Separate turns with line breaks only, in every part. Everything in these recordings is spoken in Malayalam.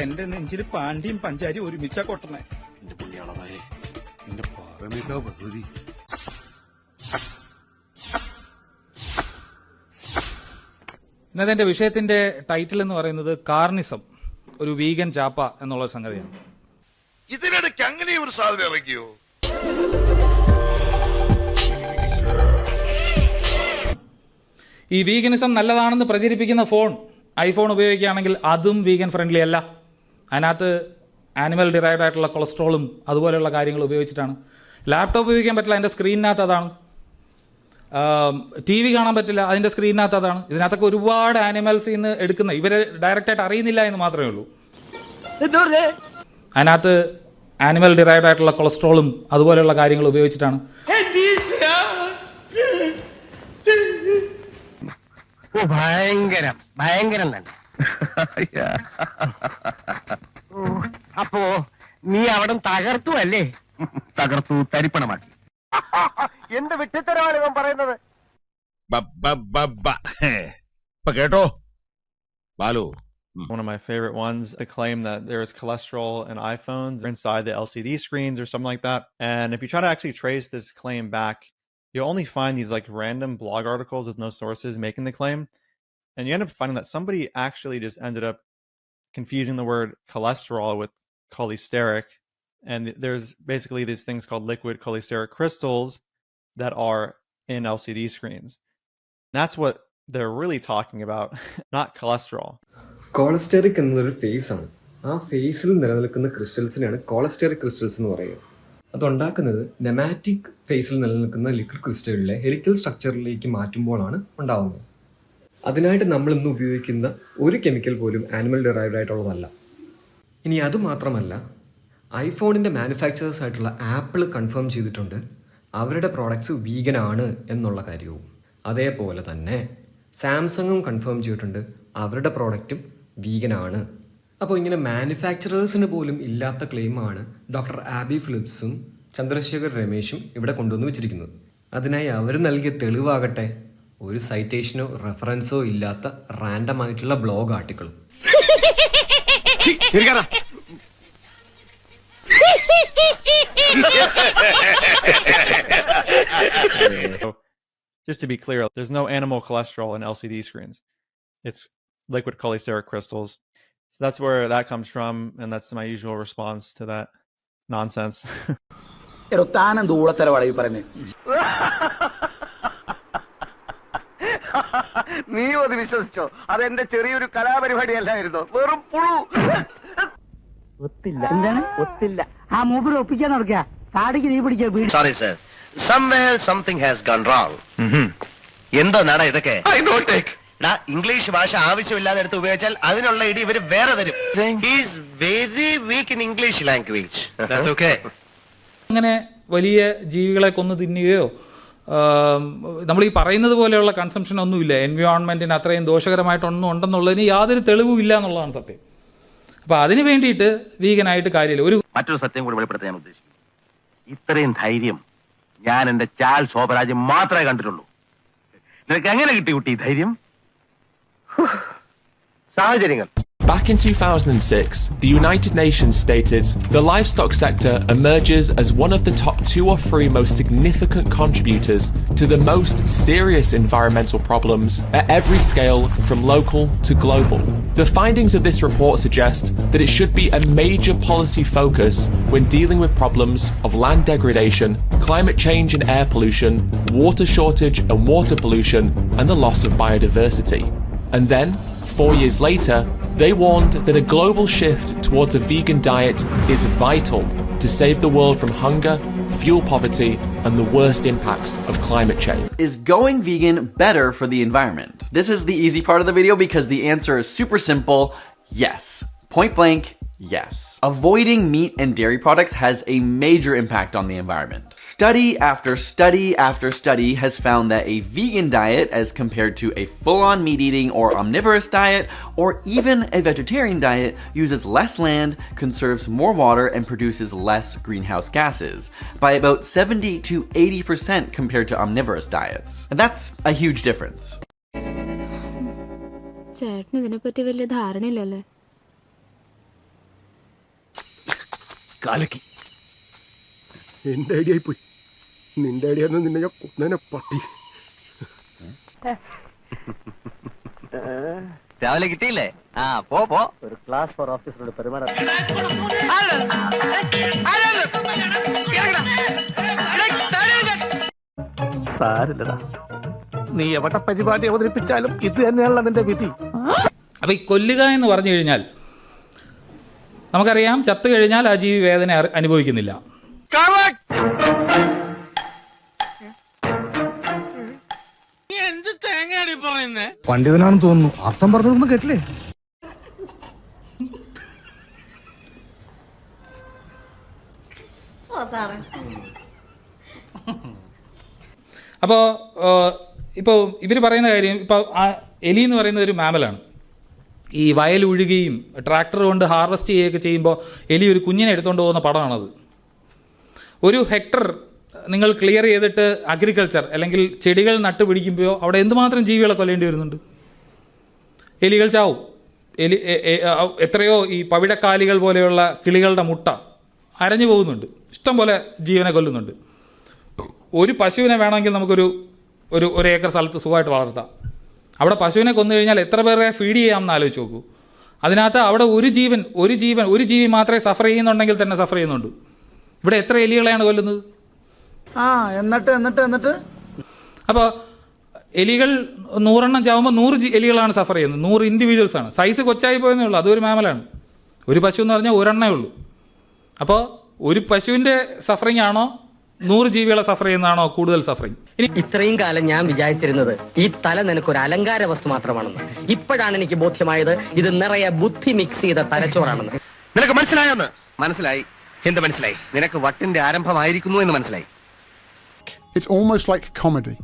എന്റെ നെഞ്ചില് പാണ്ടിയും പഞ്ചാരി ഒരുമിച്ച കൊട്ടണേ.
എന്റെ പുണ്യാളമാരെ, എന്റെ പാറമേക്കാ ഭഗവതി.
ഇന്നത്തെ എന്റെ വിഷയത്തിന്റെ ടൈറ്റിൽ എന്ന് പറയുന്നത് കാർണിസം, ഒരു വീഗൻ ചാപ്പ എന്നുള്ള സംഗതിയാണ്.
ഇതിനിടയ്ക്ക് അങ്ങനെ ഒരു സാധനം ഇറങ്ങിയോ?
ഈ വീഗനിസം നല്ലതാണെന്ന് പ്രചരിപ്പിക്കുന്ന ഐഫോൺ ഉപയോഗിക്കുകയാണെങ്കിൽ അതും വീഗൻ ഫ്രണ്ട്ലി അല്ല. അതിനകത്ത് ആനിമൽ ഡിറൈവ്ഡ് ആയിട്ടുള്ള കൊളസ്ട്രോളും അതുപോലെയുള്ള കാര്യങ്ങൾ ഉപയോഗിച്ചിട്ടാണ്. ലാപ്ടോപ്പ് ഉപയോഗിക്കാൻ പറ്റില്ല, അതിന്റെ സ്ക്രീനിനകത്ത് അതാണ്. TV കാണാൻ പറ്റില്ല, അതിന്റെ സ്ക്രീനിനകത്ത് അതാണ്. ഇതിനകത്തൊക്കെ ഒരുപാട് ആനിമൽസിൽ നിന്ന് എടുക്കുന്ന ഇവര് ഡയറക്റ്റായിട്ട് അറിയുന്നില്ല എന്ന് മാത്രമേ ഉള്ളൂ. അതിനകത്ത് ആനിമൽ ഡിറൈവ്ഡ് ആയിട്ടുള്ള കൊളസ്ട്രോളും അതുപോലെയുള്ള കാര്യങ്ങൾ ഉപയോഗിച്ചിട്ടാണ്.
ഭയങ്കരം ഭയങ്കരം തന്നെ. അപ്പോ നീ അവിടെ തകർത്തു അല്ലേ?
തകർത്തു, തരിപ്പണമാക്കി.
എന്ത് വിട്ടിത്തരമാണ് ഇവൻ പറയുന്നത്?
കേട്ടോ Balu.
One of my favorite ones, the claim that there is cholesterol in iPhones inside the LCD screens or something like that. And if you try to actually trace this claim back, you'll only find these like random blog articles with no sources making the claim. And you end up finding that somebody actually just ended up confusing the word cholesterol with cholesteric. And there's basically these things called liquid cholesteric crystals that are in LCD screens. That's what they're really talking about, not cholesterol.
കോളസ്റ്റെറിക് എന്നതൊരു ഫേസ് ആണ്. ആ ഫേസിൽ നിലനിൽക്കുന്ന ക്രിസ്റ്റൽസിനെയാണ് കോളസ്റ്റെറിക് ക്രിസ്റ്റൽസ് എന്ന് പറയുക. അതുണ്ടാക്കുന്നത് നെമാറ്റിക് ഫേസിൽ നിലനിൽക്കുന്ന ലിക്വിഡ് ക്രിസ്റ്റലിലെ ഹെലിക്കൽ സ്ട്രക്ചറിലേക്ക് മാറ്റുമ്പോഴാണ് ഉണ്ടാകുന്നത്. അതിനായിട്ട് നമ്മൾ ഇന്ന് ഉപയോഗിക്കുന്ന ഒരു കെമിക്കൽ പോലും ആനിമൽ ഡിറൈവ്ഡ് ആയിട്ടുള്ളതല്ല. ഇനി അതുമാത്രമല്ല, ഐഫോണിൻ്റെ മാനുഫാക്ചറേഴ്സ് ആയിട്ടുള്ള ആപ്പിൾ കൺഫേം ചെയ്തിട്ടുണ്ട് അവരുടെ പ്രോഡക്ട്സ് വീഗൻ ആണ് എന്നുള്ള കാര്യവും. അതേപോലെ തന്നെ സാംസങ്ങും കൺഫേം ചെയ്തിട്ടുണ്ട് അവരുടെ പ്രോഡക്റ്റും വീഗൻ ആണ്. അപ്പോൾ ഇങ്ങനെ മാനുഫാക്ചറേഴ്സിന് പോലും ഇല്ലാത്ത ക്ലെയിമാണ് ഡോക്ടർ ആബി ഫിലിപ്സും ചന്ദ്രശേഖർ രമേശും ഇവിടെ കൊണ്ടുവന്ന് വെച്ചിരിക്കുന്നത്. അതിനായി അവർ നൽകിയ തെളിവാകട്ടെ ഒരു സൈറ്റേഷനോ റെഫറൻസോ ഇല്ലാത്ത റാൻഡം ആയിട്ടുള്ള blog ആർട്ടിക്കിളും.
Just to be clear, there's no animal cholesterol in LCD screens. It's liquid cholesteric crystals. So that's where that comes from, and that's my usual response to that nonsense.
നീ അത് വിശ്വസിച്ചോ? അതെന്റെ ചെറിയൊരു കലാപരിപാടി അല്ലായിരുന്നോ? വെറും പുഴു. ഒത്തില്ല. എന്താണ് ഒത്തില്ല? ആ മൂപ്പര് ഒപ്പിക്കാൻ നടക്കുക. താടിക്ക് നീ പിടിക്കുക.
Sorry sir, somewhere something has gone wrong. എന്തോ നാടാ ഇതൊക്കെ? ഇംഗ്ലീഷ് ഭാഷ ആവശ്യമില്ലാതെ എടുത്ത് ഉപയോഗിച്ചാൽ അതിനുള്ള ഇടി ഇവര് വേറെ തരും. He is very weak in English language. That's okay.
അങ്ങനെ വലിയ ജീവികളെ കൊന്നു തിന്നുകയോ നമ്മൾ ഈ പറയുന്നത് പോലെയുള്ള കൺസംഷൻ ഒന്നുമില്ല. എൻവയോൺമെന്റിന് അത്രയും ദോഷകരമായിട്ടൊന്നും ഉണ്ടെന്നുള്ളതിന് യാതൊരു തെളിവും ഇല്ല എന്നുള്ളതാണ് സത്യം. അപ്പൊ അതിന് വേണ്ടിയിട്ട് വീഗനായിട്ട് കാര്യമില്ല.
മറ്റൊരു സത്യം കൂടി വെളിപ്പെടുത്താൻ ഞാൻ ഉദ്ദേശിക്കുന്നു. ഇത്രയും ധൈര്യം ഞാൻ എന്റെ ചാൽ ശോഭരാജ് മാത്രമേ കണ്ടിട്ടുള്ളൂ. നിനക്ക് എങ്ങനെ കിട്ടി കുട്ടി ധൈര്യം? സാഹചര്യങ്ങൾ.
Back in 2006, the United Nations stated, "The livestock sector emerges as one of the top 2 or 3 most significant contributors to the most serious environmental problems at every scale, from local to global." The findings of this report suggest that it should be a major policy focus when dealing with problems of land degradation, climate change and air pollution, water shortage and water pollution, and the loss of biodiversity. And then, 4 years later, they warned that a global shift towards a vegan diet is vital to save the world from hunger, fuel poverty, and the worst impacts of climate change.
Is going vegan better for the environment? This is the easy part of the video because the answer is super simple. Yes. Point blank, yes. Avoiding meat and dairy products has a major impact on the environment. Study after study after study has found that a vegan diet, as compared to a full-on meat-eating or omnivorous diet, or even a vegetarian diet, uses less land, conserves more water, and produces less greenhouse gases, by about 70 to 80% compared to omnivorous diets. And that's a huge difference.
ചേട്ടന് ഇതിനെപ്പറ്റി വലിയ ധാരണയില്ലല്ലേ?
കലക്കി. എന്റെ ഐഡിയ ആയി പോയി. നിന്റെ ഐഡിയ നിന്നെ ഞാൻ കൊന്നേനെ പട്ടി.
രാവിലെ കിട്ടിയില്ലേ? ആ പോ
ഒരു ക്ലാസ് ഫോർ ഓഫീസറോട് പെരുമാറാൻ സാരില്ലടാ. നീ എവിടെ പരിപാടി അവതരിപ്പിച്ചാലും ഇത് തന്നെയാണല്ലോ നിന്റെ വിധി.
അപ്പൊ ഈ കൊല്ലുക എന്ന് പറഞ്ഞു കഴിഞ്ഞാൽ നമുക്കറിയാം, ചത്തു കഴിഞ്ഞാൽ ആ ജീവി വേദന അനുഭവിക്കുന്നില്ല.
പണ്ഡിതനാണെന്ന് തോന്നുന്നു. അർത്ഥം പറഞ്ഞൊന്നും കേട്ടില്ലേ?
അപ്പോൾ ഇപ്പോൾ ഇവർ പറയുന്ന കാര്യം, ഇപ്പോൾ എലി എന്ന് പറയുന്നത് ഒരു മാമലാണ്. ഈ വയൽ ഉഴുകയും ട്രാക്ടർ കൊണ്ട് ഹാർവെസ്റ്റ് ചെയ്യുകയൊക്കെ ചെയ്യുമ്പോൾ എലി ഒരു കുഞ്ഞിനെ എടുത്തുകൊണ്ട് പോകുന്ന പടമാണത്. ഒരു ഹെക്ടർ നിങ്ങൾ ക്ലിയർ ചെയ്തിട്ട് അഗ്രികൾച്ചർ അല്ലെങ്കിൽ ചെടികൾ നട്ടുപിടിക്കുമ്പോൾ അവിടെ എന്തുമാത്രം ജീവികളെ കൊല്ലേണ്ടി വരുന്നുണ്ട്. എലികൾ ചാവും. എത്രയോ ഈ പവിഴക്കാലികൾ പോലെയുള്ള കിളികളുടെ മുട്ട അരഞ്ഞു പോകുന്നുണ്ട്. ഇഷ്ടം പോലെ ജീവനെ കൊല്ലുന്നുണ്ട്. ഒരു പശുവിനെ വേണമെങ്കിൽ നമുക്കൊരു ഒരു ഏക്കർ സ്ഥലത്ത് സുഖമായിട്ട് വളർത്താം. അവിടെ പശുവിനെ കൊന്നു കഴിഞ്ഞാൽ എത്ര പേരെ ഫീഡ് ചെയ്യാമെന്ന് ആലോചിച്ച് നോക്കൂ. അതിനകത്ത് അവിടെ ഒരു ജീവി മാത്രമേ സഫർ ചെയ്യുന്നുണ്ടെങ്കിൽ തന്നെ സഫർ ചെയ്യുന്നുണ്ട്. ഇവിടെ എത്ര എലികളെയാണ് കൊല്ലുന്നത്?
എന്നിട്ട്
അപ്പോൾ എലികൾ 100 എണ്ണം ചാവുമ്പോൾ 100 എലികളാണ് സഫർ ചെയ്യുന്നത്. 100 ഇൻഡിവിജ്വൽസ് ആണ്. സൈസ് കൊച്ചായി പോയെന്നേ ഉള്ളൂ. അതൊരു മാമലാണ്. ഒരു പശു എന്ന് പറഞ്ഞാൽ ഒരെണ്ണേ ഉള്ളൂ. അപ്പോൾ ഒരു പശുവിൻ്റെ സഫറിങ് ആണോ 100 ജീവികളെ സഫർ ചെയ്യുന്നതാണോ കൂടുതൽ സഫറിങ്?
ഇത്രയും കാലം ഞാൻ വിചാരിച്ചിരുന്നത് ഈ തല നിനക്കൊരു അലങ്കാര വസ്തു മാത്രമാണെന്ന്. ഇപ്പോഴാണ് എനിക്ക് ബോധ്യമായത് ഇത് നിറയെ ബുദ്ധി മിക്സ് ചെയ്ത തലച്ചോറാണെന്ന്.
നിനക്ക് മനസ്സിലായോന്ന്? മനസ്സിലായി. എന്ത് മനസ്സിലായി? നിനക്ക് വട്ടിന്റെ ആരംഭമായിരിക്കുന്നു എന്ന് മനസ്സിലായി.
It's almost like comedy.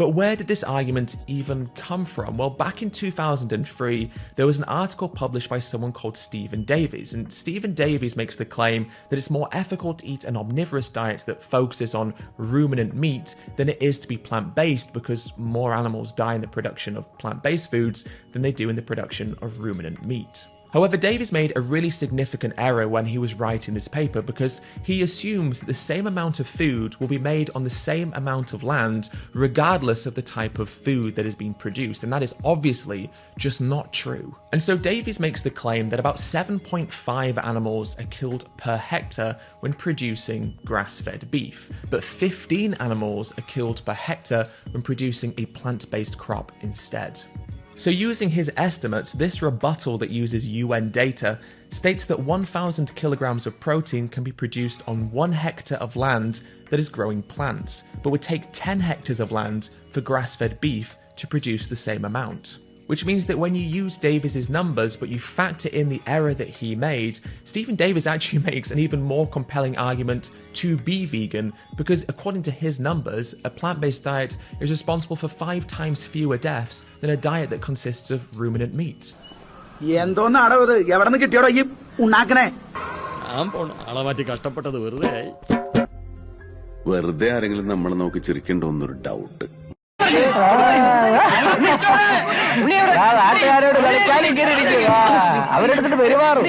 But where did this argument even come from? Well, back in 2003, there was an article published by someone called Stephen Davies. And Stephen Davies makes the claim that it's more ethical to eat an omnivorous diet that focuses on ruminant meat than it is to be plant-based, because more animals die in the production of plant-based foods than they do in the production of ruminant meat. However, Davies made a really significant error when he was writing this paper, because he assumes that the same amount of food will be made on the same amount of land regardless of the type of food that is being produced, and that is obviously just not true. And so Davies makes the claim that about 7.5 animals are killed per hectare when producing grass-fed beef, but 15 animals are killed per hectare when producing a plant-based crop instead. So using his estimates, this rebuttal that uses UN data states that 1,000 kilograms of protein can be produced on 1 hectare of land that is growing plants, but would take 10 hectares of land for grass-fed beef to produce the same amount. Which means that when you use Davies's numbers but you factor in the error that he made, Stephen Davies actually makes an even more compelling argument to be vegan, because according to his numbers, a plant-based diet is responsible for 5 times fewer deaths than a diet that consists of ruminant meat.
വെറുതെ ആരെങ്കിലും നമ്മളെ നോക്കി ചിരിക്കണ്ടോന്നൊരു ഡൗട്ട്.
നാട്ടുകാരോട് കളിക്കാൻ ഇങ്ങനെ ഇരിക്കുക, അവരെടുത്തിട്ട് പെരുമാറും.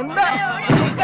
എന്താ